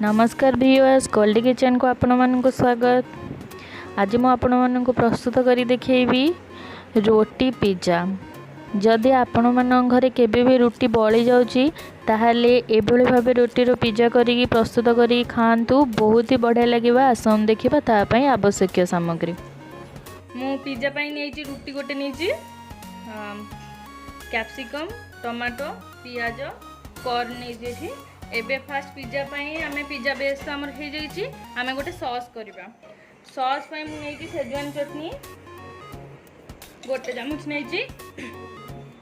नमस्कार viewers, Goldy kitchen को आपण मानक स्वागत। आज मु आपण मानक प्रस्तुत करी देखैबी रोटी पिज्जा। जदि आपण मान घरे केबे भी रोटी बळी जाउची ताहाले एभली भाबे रोटी रो पिज्जा करी प्रस्तुत करी खांतु, बहुत ही बढ़िया लगिबा। आसन देखिबा ता पई आवश्यक सामग्री मु पिज्जा पई नेची रोटी गोटे नेची, कैप्सिकम, टमाटो, पियाज, कॉर्न नेची। एबे फास्ट पिज्जा पई आमे पिज्जा बेस तो हमर हे जाईची, आमे गोटे सॉस करबा। सॉस पई मु नेची शेजवान चटनी गोटे चामच नेची।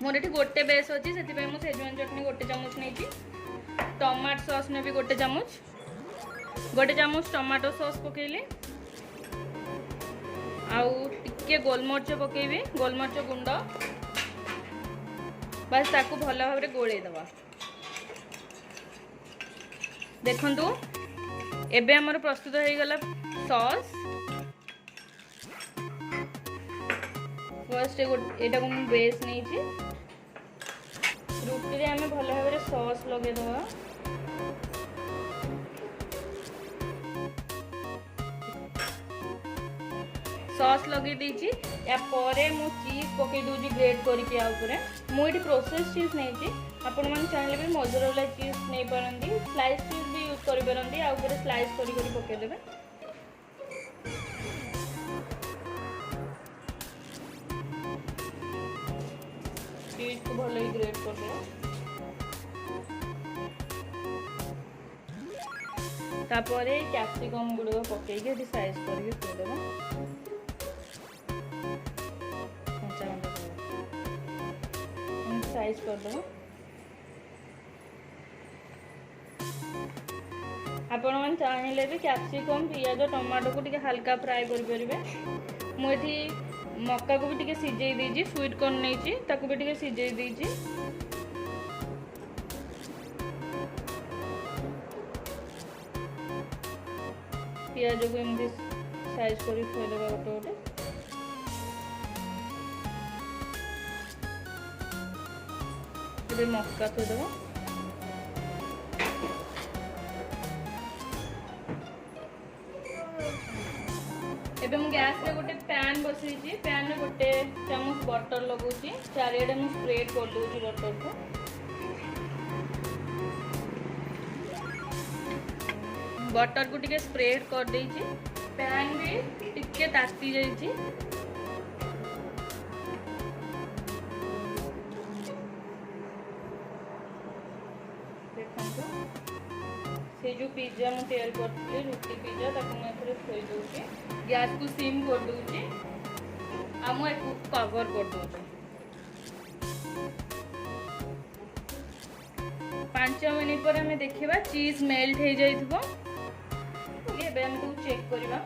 मोर एठी गोटे बेस अछि, सेति पई मु शेजवान चटनी गोटे चामच नेची। टमाटो सॉस ने भी गोटे चामच टमाटो सॉस पकेली। आउ टिके गोलमरिच पकेबी, गोलमरिच गुंड। बस ताकू भल भाव गोले दबा। देखंतु एबे हमर प्रस्तुत हो गला सॉस। फर्स्ट एटा को बेस नहीं छी, रोटी रे हमें भल भाव सॉस लगे दबा। सॉस लगे दीची, या परे मु चीज पके दूजी ग्रेट करके आ ऊपर। मु एठी प्रोसेस चीज नहीं छी, आपण मन चाहले भी मोजरेला चीज नहीं परंदी, स्लाइस चीज भी यूज करि परंदी। आ ऊपर स्लाइस करी पके देबे। चीज को भले ही ग्रेट कर दे। तापरे कैप्सिकम गुडो पके के साइज करके दे देबे। साइज कर दो। आपण मन चाहिले भी कैप्सिकम, पियाज, टमाटो को टिके हल्का फ्राई करि परिबे। मु एठी मक्का को भी टिके सिझेई देजी, स्वीट कॉर्न नेची ताको भी टिके सिझेई देजी। पियाज को एमदी साइज करि थोइ देबा गोटे गोटे। एबे मक्का थोइ देबा। एबे मु गैस रे गोटे पैन बसैची, पैन रे गोटे चामच बटर लगौची। चारियाडे मु स्प्रेड कर दूची बटर को। बटर को टिके स्प्रेड कर देची। पैन भी टिके ताती जाईची। से जो पिज्जा मु तैयार करथि रोटी पिज्जा ताको मैं थोड़े थोई दोची। गैस को सिम कर दोची। आ मु एक कवर कर दोची। 5 मिनिट पर हमें देखिबा चीज मेल्ट हो जाइथबो। ये बे हम को चेक करबा।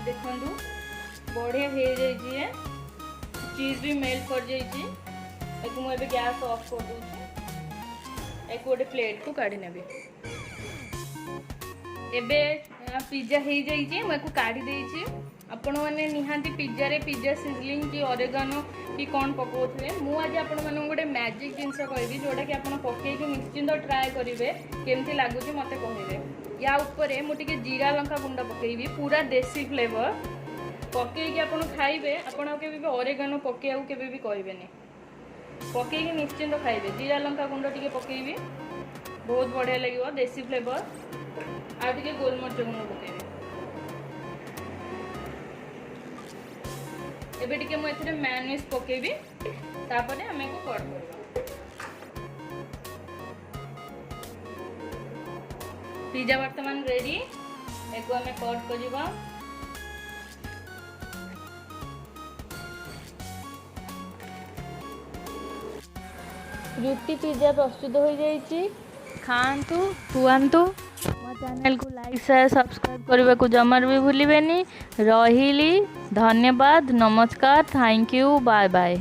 देखंदु बढ़िया हो जाइची है, चीज भी मेल्ट कर जाइची। एक मु एबे गैस ऑफ कर दोची। एक गोटे प्लेट को काढ़ी नेबी। एबे पिज्जा हो जाइए, मुझे काढ़ी देइछि। आपण मैंने निहांती पिज्जा रे पिज्जा सिजलिंग की ऑरेगानो की कौन पकाउथे। मु आज आपण माने गोटे मैजिक जिनस कहबी, जोटा कि आपण पके कि निश्चिंत ट्राए करिवे, केमती लागुची मते कहिवे। या ऊपर मु टिके जीरा लंका गुंड पकेबी, पूरा देसी फ्लेवर पके कि आपण खाइबे। आपण केबे भी ऑरेगानो पके आउ केबे भी कहबेनी, पकईकि निश्चिंत खाइबे। जीरा लंका गुंड टिके पकेबी, बहुत बढ़िया लगे देसी फ्लेवर। आ टिके गोलमरिच गुंड पकेबी। एबे टिके मु एथिरे मेयोनीज पकेबी। तापरे हमें को कट करबा। पिज्जा वर्तमान रेडी। एको हमें कट करबा। रोटी पिज्जा प्रस्तुत हो जाइए। खातु खुआतु। मो चैनल को लाइक शेयर सब्सक्राइब करने को जमार भी भूलिबेनी। रहिली, धन्यवाद, नमस्कार, थैंक यू, बाय बाय।